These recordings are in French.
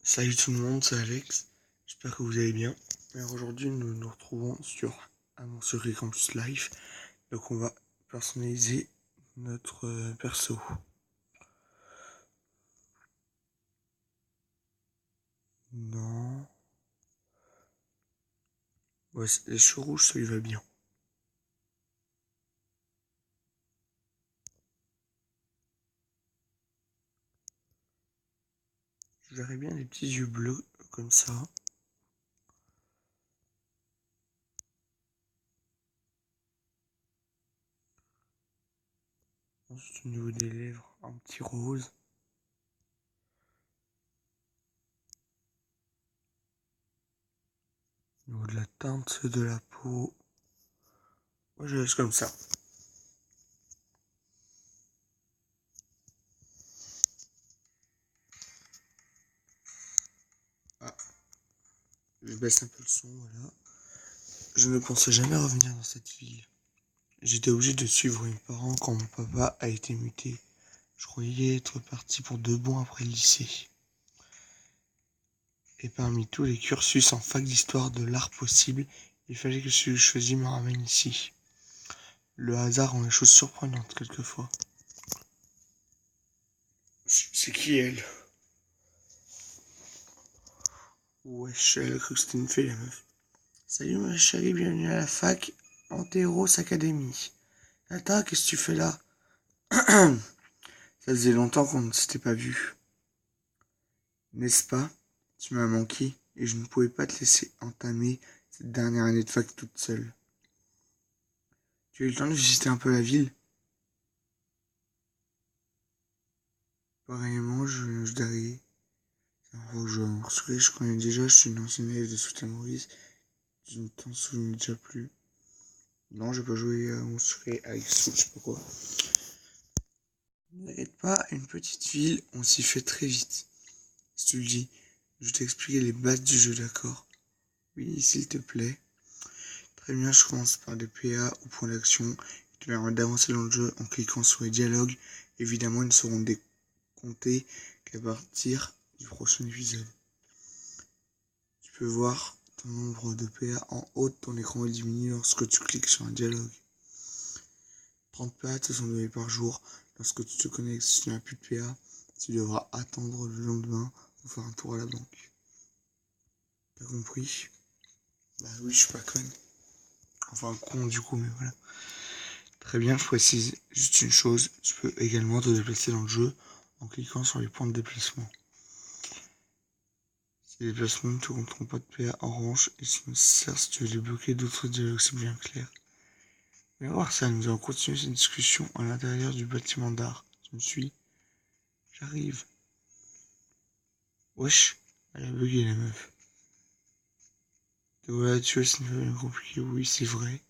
Salut tout le monde, c'est Alex. J'espère que vous allez bien. Alors aujourd'hui, nous nous retrouvons sur Aventure Campus Life. Donc on va personnaliser notre perso. Non. Ouais, les cheveux rouges, ça lui va bien. Je verrais bien les petits yeux bleus comme ça. Ensuite au niveau des lèvres, un petit rose. Au niveau de la teinte de la peau, moi je laisse comme ça. Ah, je baisse un peu le son, voilà. Je ne pensais jamais revenir dans cette ville. J'étais obligé de suivre mes parents quand mon papa a été muté. Je croyais être parti pour de bon après le lycée. Et parmi tous les cursus en fac d'histoire de l'art possible, il fallait que celui que je choisis me ramène ici. Le hasard rend les choses surprenantes quelquefois. C'est qui elle? Wesh, elle a cru que c'était une fée la meuf. Salut ma chérie, bienvenue à la fac Anteros Academy. Attends, qu'est-ce que tu fais là? Ça faisait longtemps qu'on ne s'était pas vu. N'est-ce pas? Tu m'as manqué et je ne pouvais pas te laisser entamer cette dernière année de fac toute seule. Tu as eu le temps de visiter un peu la ville? Pareillement, je dirais. Je connais déjà, je suis une ancienne élève de Soutien Maurice. Je ne t'en souviens déjà plus. Non, j'ai pas joué à Montsouris avec Soul, je sais pas quoi. Ne t'inquiète pas, une petite ville, on s'y fait très vite. Si tu le dis, je vais t'expliquer les bases du jeu, d'accord? Oui, s'il te plaît. Très bien, je commence par des PA ou points d'action qui permettent d'avancer dans le jeu en cliquant sur les dialogues. Évidemment, ils ne seront décomptés qu'à partir du prochain épisode. Tu peux voir ton nombre de PA en haut de ton écran diminue lorsque tu cliques sur un dialogue. 30 PA te sont donnés par jour. Lorsque tu te connectes, si tu n'as plus de PA, tu devras attendre le lendemain pour faire un tour à la banque. T'as compris? Bah oui, je suis pas conne. Enfin, con du coup, mais voilà. Très bien, je précise juste une chose, tu peux également te déplacer dans le jeu en cliquant sur les points de déplacement. Ces déplacements ne te compteront pas de PA en revanche et sont nécessaires si tu veux débloquer d'autres dialogues, c'est bien clair. Mais voir ça, nous allons continuer cette discussion à l'intérieur du bâtiment d'art. Tu me suis? J'arrive. Wesh, elle a bugué la meuf. Te voilà tuer, c'est une nouvelle compliquée, oui c'est vrai.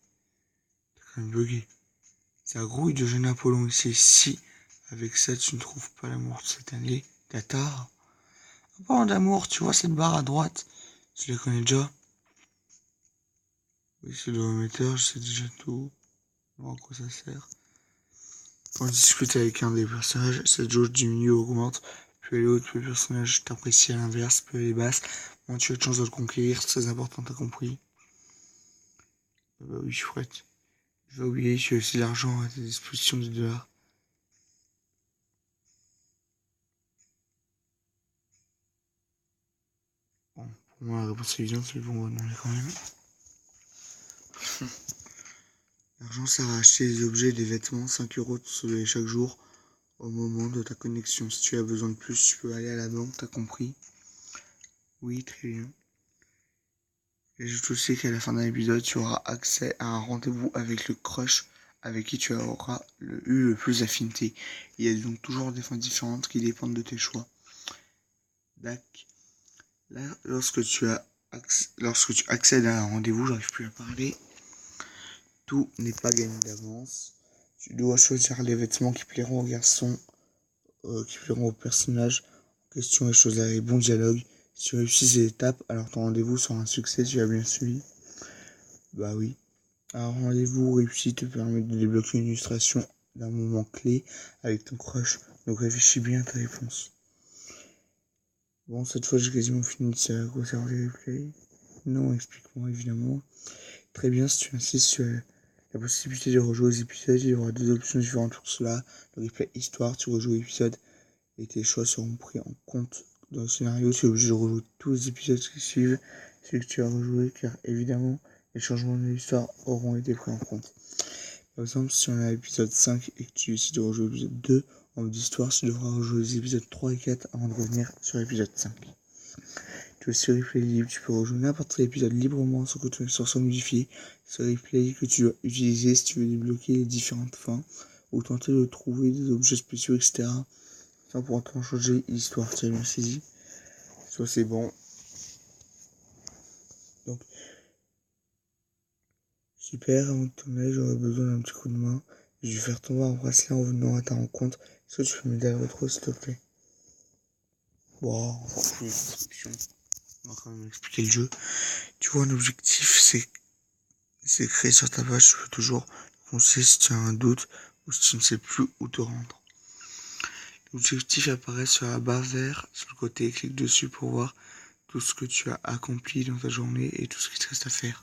T'as quand même bugué. Ça grouille de jeune Apollon ici. Si, avec ça, tu ne trouves pas l'amour de cette année, Tata. En parlant d'amour, tu vois cette barre à droite? Tu la connais déjà? Oui, c'est le remetteur, je sais déjà tout. Bon, à quoi ça sert? Quand tu discutes avec un des personnages, cette jauge diminue ou augmente. Plus elle est haute, plus le personnage t'apprécie à l'inverse, plus elle est basse. Moins tu as de chance de le conquérir, c'est très important, t'as compris? Bah oui, chouette. Je vais oublier, tu as aussi l'argent à ta disposition du dollar. Bon, pour moi, la réponse est évidente, mais bon, on va demander quand même. L'argent sert à acheter des objets et des vêtements. 5 € te sont donnés chaque jour au moment de ta connexion. Si tu as besoin de plus, tu peux aller à la banque, t'as compris? Oui, très bien. J'ajoute aussi qu'à la fin d'un épisode, tu auras accès à un rendez-vous avec le crush avec qui tu auras eu le plus d'affinité. Il y a donc toujours des fins différentes qui dépendent de tes choix. Dac. Là, lorsque tu accèdes à un rendez-vous, j'arrive plus à parler. Tout n'est pas gagné d'avance. Tu dois choisir les vêtements qui plairont aux garçons, qui plairont aux personnages en question et choisir les bons dialogues. Si tu réussis ces étapes, alors ton rendez-vous sera un succès, tu as bien suivi. Bah oui. Un rendez-vous réussi te permet de débloquer une illustration d'un moment clé avec ton crush. Donc réfléchis bien à ta réponse. Bon, cette fois j'ai quasiment fini de conserver replay. Non, explique-moi évidemment. Très bien, si tu insistes sur la possibilité de rejouer aux épisodes, il y aura deux options différentes pour cela. Le replay histoire, tu rejoues l'épisode et tes choix seront pris en compte dans le scénario. Tu es obligé de rejouer tous les épisodes qui suivent celui que tu as rejoué, car évidemment les changements de l'histoire auront été pris en compte. Par exemple, si on est à l'épisode 5 et que tu décides de rejouer l'épisode 2 en mode histoire, tu devras rejouer les épisodes 3 et 4 avant de revenir sur l'épisode 5. Tu as aussi replay libre, tu peux rejouer n'importe quel épisode librement sans que ton histoire soit modifiée. C'est replay que tu dois utiliser si tu veux débloquer les différentes fins ou tenter de trouver des objets spéciaux, etc. Sans pour autant changer l'histoire. Tu as bien saisi. Soit c'est bon. Donc, super, avant de tourner, j'aurais besoin d'un petit coup de main. Je vais faire tomber un bracelet en venant à ta rencontre. Est-ce que tu peux m'aider à le retrouver, s'il te plaît? Bon, encore plus d'instructions. On va quand même expliquer le jeu. Tu vois, un objectif, c'est créé sur ta page. Tu peux toujours conseiller si tu as un doute ou si tu ne sais plus où te rendre. L'objectif apparaît sur la barre verte sur le côté. Clique dessus pour voir tout ce que tu as accompli dans ta journée et tout ce qui te reste à faire.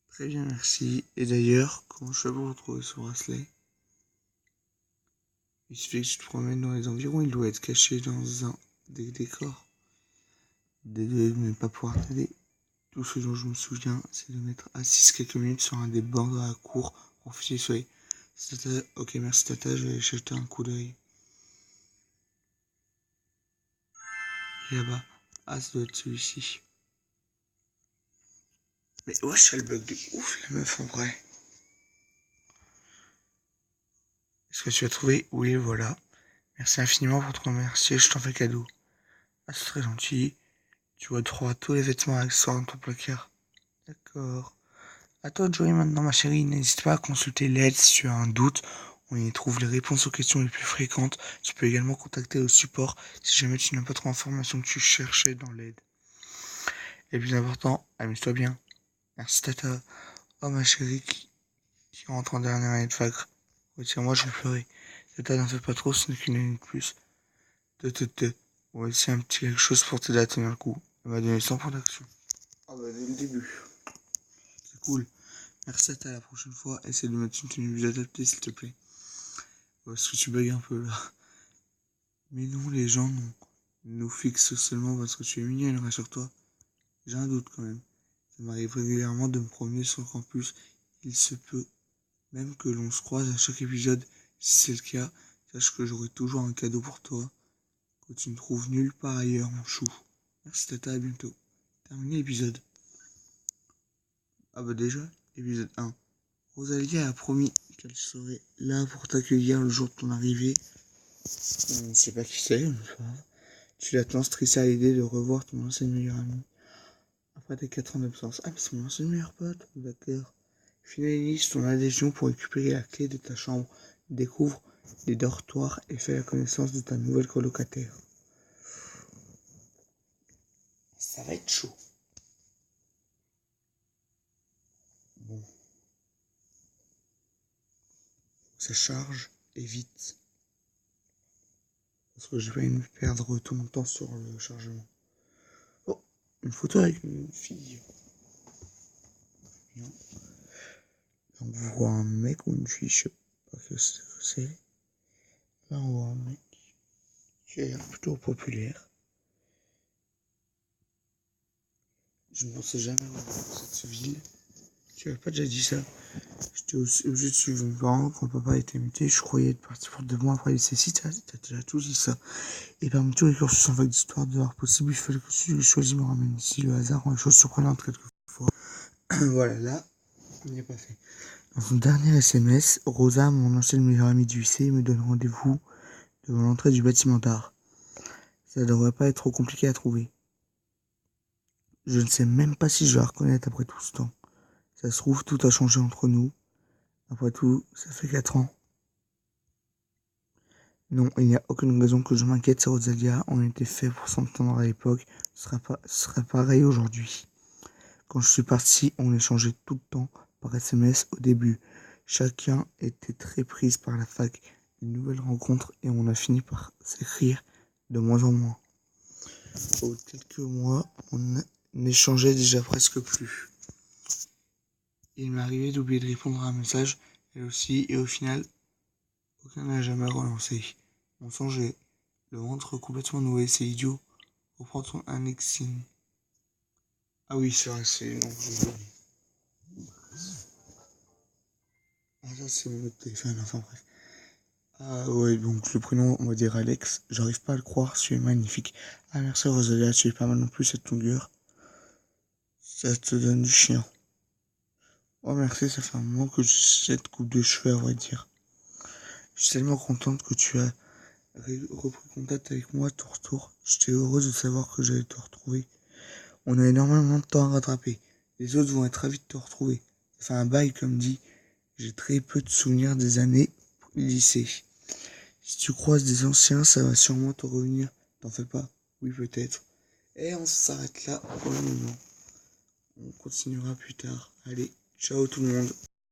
Très bien, merci. Et d'ailleurs, comment je fais pour retrouver ce bracelet? Il suffit que tu te promènes dans les environs, il doit être caché dans un des décors. Désolé de ne pas pouvoir t'aider. Tout ce dont je me souviens, c'est de m'être assis quelques minutes sur un des bancs de la cour pour filer le soleil. Ok, merci Tata, je vais aller jeter un coup d'œil. Et là-bas, ah, ça doit être celui-ci. Mais wesh, elle bug de ouf, la meuf, en vrai. Est-ce que tu as trouvé? Oui, voilà. Merci infiniment pour te remercier, je t'en fais cadeau. Ah, c'est très gentil. Tu vois droit tous les vêtements et accessoires dans ton placard. D'accord. À toi de jouer maintenant, ma chérie. N'hésite pas à consulter l'aide si tu as un doute. On y trouve les réponses aux questions les plus fréquentes. Tu peux également contacter le support si jamais tu n'as pas trop d'informations que tu cherchais dans l'aide. Et plus important, amuse-toi bien. Merci Tata. Oh ma chérie qui rentre en dernière année de fac. Retire-moi, je vais pleurer. Tata, n'en fais pas trop, ce n'est qu'une année de plus. On va essayer un petit quelque chose pour t'aider à tenir le coup. Elle m'a donné 100 points d'action. Ah bah dès le début. C'est cool. Merci Tata, la prochaine fois, essaie de mettre une tenue plus adaptée s'il te plaît. Parce que tu bugs un peu là. Mais non, les gens nous fixent seulement parce que tu es mignonne, rassure-toi. J'ai un doute quand même. Ça m'arrive régulièrement de me promener sur le campus. Il se peut même que l'on se croise à chaque épisode. Si c'est le cas, sache que j'aurai toujours un cadeau pour toi que tu ne trouves nulle part ailleurs, mon chou. Merci Tata, à bientôt. Terminé l'épisode. Ah bah déjà, épisode 1. Rosalia a promis qu'elle serait là pour t'accueillir le jour de ton arrivée. Je ne sais pas qui c'est, mais c'est pas grave. Tu l'attends stressé à l'idée de revoir ton ancien meilleur ami. Après tes 4 ans d'absence. Ah, mais c'est mon ancien meilleur pote, d'accord. Finalise ton adhésion pour récupérer la clé de ta chambre. Découvre les dortoirs et fais la connaissance de ta nouvelle colocataire. Ça va être chaud. Bon. Ça charge et vite. Parce que je vais me perdre tout mon temps sur le chargement. Oh, une photo avec une fille. Bien. On voit un mec ou une fille, je sais pas ce que c'est. Là, on voit un mec qui a l'air plutôt populaire. Je ne pensais jamais voir cette ville. Tu n'avais pas déjà dit ça. J'étais aussi obligé de suivre mes parents quand papa était muté. Je croyais être parti pour 2 mois après les lycée. T'as déjà tout dit ça. Et parmi tous les cursus en fac d'histoire de l'art possible, il fallait que celui que je choisis me ramène ici. Le hasard rend les choses surprenantes quelquefois. Voilà, là, on n'y est pas fait. Dans son dernier SMS, Rosa, mon ancienne meilleure amie du lycée, me donne rendez-vous devant l'entrée du bâtiment d'art. Ça devrait pas être trop compliqué à trouver. Je ne sais même pas si je vais la reconnaître après tout ce temps. Ça se trouve, tout a changé entre nous. Après tout, ça fait 4 ans. Non, il n'y a aucune raison que je m'inquiète, c'est Rosalia. On était fait pour s'entendre à l'époque. Ce sera pareil aujourd'hui. Quand je suis parti, on échangeait tout le temps par SMS au début. Chacun était très prise par la fac, une nouvelle rencontre et on a fini par s'écrire de moins en moins. Au quelques mois, on n'échangeait déjà presque plus. Il m'est arrivé d'oublier de répondre à un message, elle aussi, et au final, aucun n'a jamais relancé. On songeait, le ventre complètement noué, c'est idiot. Reprend-on un exine. Ah oui, c'est vrai, c'est long. Ah ça c'est mon autre téléphone, enfin bref. Ah ouais, donc le prénom, on va dire Alex. J'arrive pas à le croire, tu es magnifique. Ah merci Rosalia, tu es pas mal non plus cette longueur. Ça te donne du chien. Oh merci, ça fait un moment que j'ai cette coupe de cheveux, à vrai dire. Je suis tellement contente que tu as repris contact avec moi à ton retour. J'étais heureuse de savoir que j'allais te retrouver. On a énormément de temps à rattraper. Les autres vont être ravis de te retrouver. Ça fait un bail, comme dit. J'ai très peu de souvenirs des années lycée. Si tu croises des anciens, ça va sûrement te revenir. T'en fais pas? Oui, peut-être. Et on s'arrête là pour le moment. On continuera plus tard. Allez, ciao tout le monde.